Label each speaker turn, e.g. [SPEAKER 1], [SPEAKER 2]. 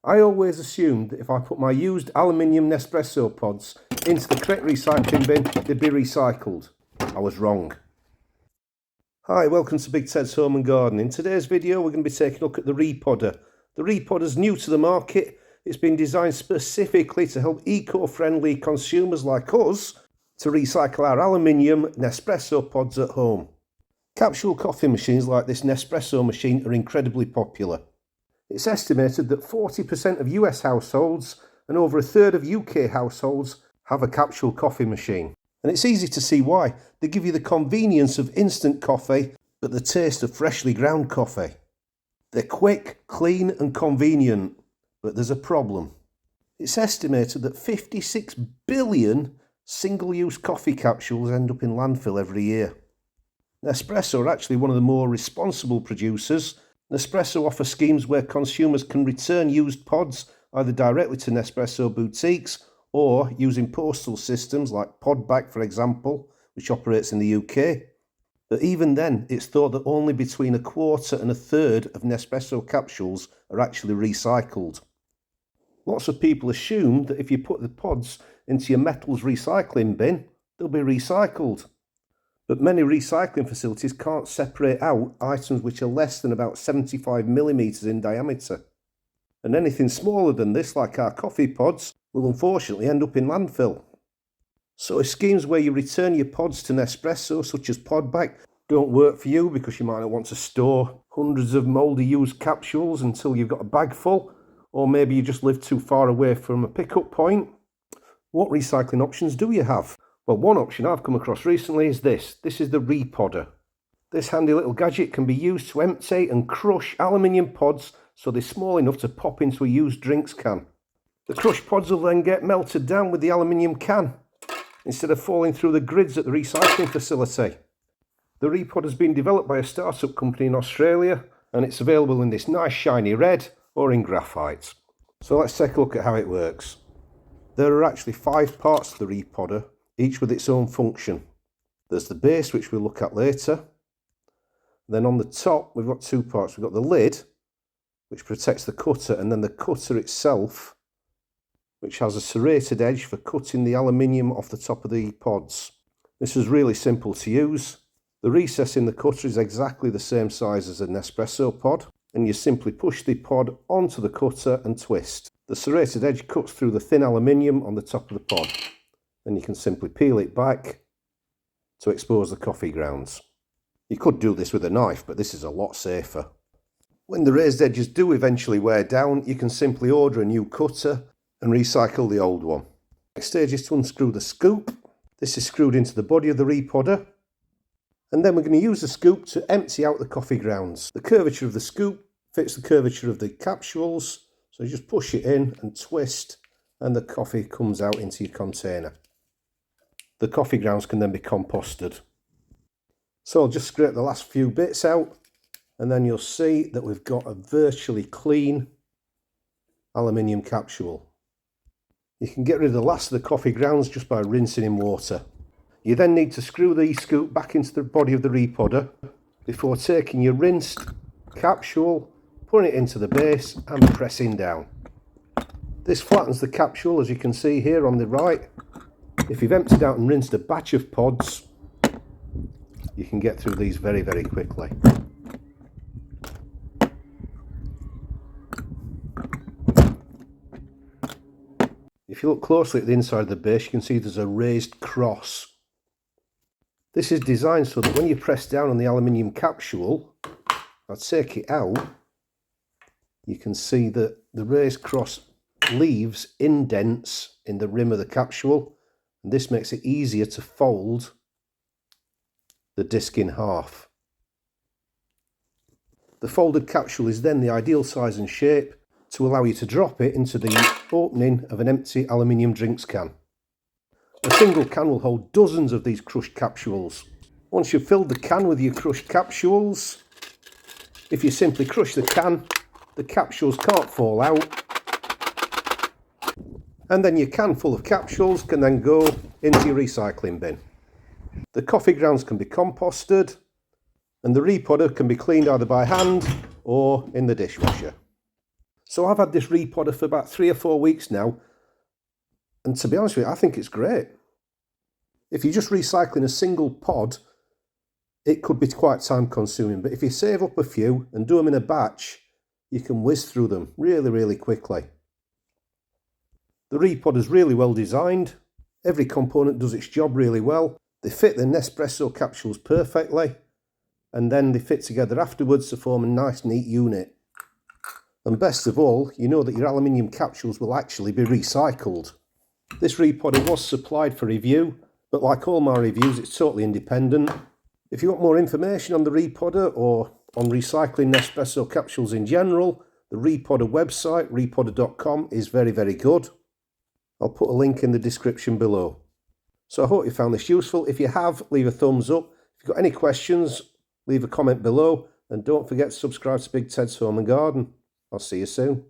[SPEAKER 1] I always assumed that if I put my used aluminium Nespresso pods into the correct recycling bin, they'd be recycled. I was wrong. Hi, welcome to Big Ted's Home and Garden. In today's video, we're going to be taking a look at the Repodder. The Repodder's new to the market. It's been designed specifically to help eco-friendly consumers like us to recycle our aluminium Nespresso pods at home. Capsule coffee machines like this Nespresso machine are incredibly popular. It's estimated that 40% of US households and over a third of UK households have a capsule coffee machine. And it's easy to see why. They give you the convenience of instant coffee, but the taste of freshly ground coffee. They're quick, clean and convenient, but there's a problem. It's estimated that 56 billion single-use coffee capsules end up in landfill every year. Nespresso are actually one of the more responsible producers. Nespresso offer schemes where consumers can return used pods either directly to Nespresso boutiques or using postal systems like Podback, for example, which operates in the UK. But even then, it's thought that only between a quarter and a third of Nespresso capsules are actually recycled. Lots of people assume that if you put the pods into your metals recycling bin, they'll be recycled. But many recycling facilities can't separate out items which are less than about 75 millimetres in diameter. And anything smaller than this, like our coffee pods, will unfortunately end up in landfill. So if schemes where you return your pods to Nespresso, such as Podback, don't work for you because you might not want to store hundreds of mouldy used capsules until you've got a bag full, or maybe you just live too far away from a pickup point, what recycling options do you have? Well, one option I've come across recently is this. This is the Repodder. This handy little gadget can be used to empty and crush aluminium pods so they're small enough to pop into a used drinks can. The crushed pods will then get melted down with the aluminium can instead of falling through the grids at the recycling facility. The Repodder has been developed by a startup company in Australia and it's available in this nice shiny red or in graphite. So let's take a look at how it works. There are actually 5 parts to the Repodder, each with its own function. There's the base, which we'll look at later. Then on the top, we've got 2 parts. We've got the lid, which protects the cutter, and then the cutter itself, which has a serrated edge for cutting the aluminium off the top of the pods. This is really simple to use. The recess in the cutter is exactly the same size as a Nespresso pod, and you simply push the pod onto the cutter and twist. The serrated edge cuts through the thin aluminium on the top of the pod. Then you can simply peel it back to expose the coffee grounds. You could do this with a knife, but this is a lot safer. When the raised edges do eventually wear down, you can simply order a new cutter and recycle the old one. Next stage is to unscrew the scoop. This is screwed into the body of the Repodder. And then we're going to use the scoop to empty out the coffee grounds. The curvature of the scoop fits the curvature of the capsules. So you just push it in and twist and the coffee comes out into your container. The coffee grounds can then be composted. So I'll just scrape the last few bits out and then you'll see that we've got a virtually clean aluminium capsule. You can get rid of the last of the coffee grounds just by rinsing in water. You then need to screw the scoop back into the body of the Repodder before taking your rinsed capsule, putting it into the base and pressing down. This flattens the capsule, as you can see here on the right. If you've emptied out and rinsed a batch of pods, you can get through these very, very quickly. If you look closely at the inside of the base, you can see there's a raised cross. This is designed so that when you press down on the aluminium capsule, I'll take it out, you can see that the raised cross leaves indents in the rim of the capsule, and this makes it easier to fold the disc in half. The folded capsule is then the ideal size and shape to allow you to drop it into the opening of an empty aluminium drinks can. A single can will hold dozens of these crushed capsules. Once you've filled the can with your crushed capsules, if you simply crush the can, the capsules can't fall out, and then your can full of capsules can then go into your recycling bin. The coffee grounds can be composted, and the Repodder can be cleaned either by hand or in the dishwasher. So I've had this Repodder for about 3 or 4 weeks now, and to be honest with you, I think it's great. If you're just recycling a single pod, it could be quite time consuming, but if you save up a few and do them in a batch, you can whiz through them really, really quickly. The Repodder is really well designed. Every component does its job really well. They fit the Nespresso capsules perfectly, and then they fit together afterwards to form a nice neat unit. And best of all, you know that your aluminium capsules will actually be recycled. This Repodder was supplied for review, but like all my reviews, it's totally independent. If you want more information on the Repodder or on recycling Nespresso capsules in general, the Repodder website, repodder.com, is very, very good. I'll put a link in the description below. So I hope you found this useful. If you have, leave a thumbs up. If you've got any questions, leave a comment below. And don't forget to subscribe to Big Ted's Home and Garden. I'll see you soon.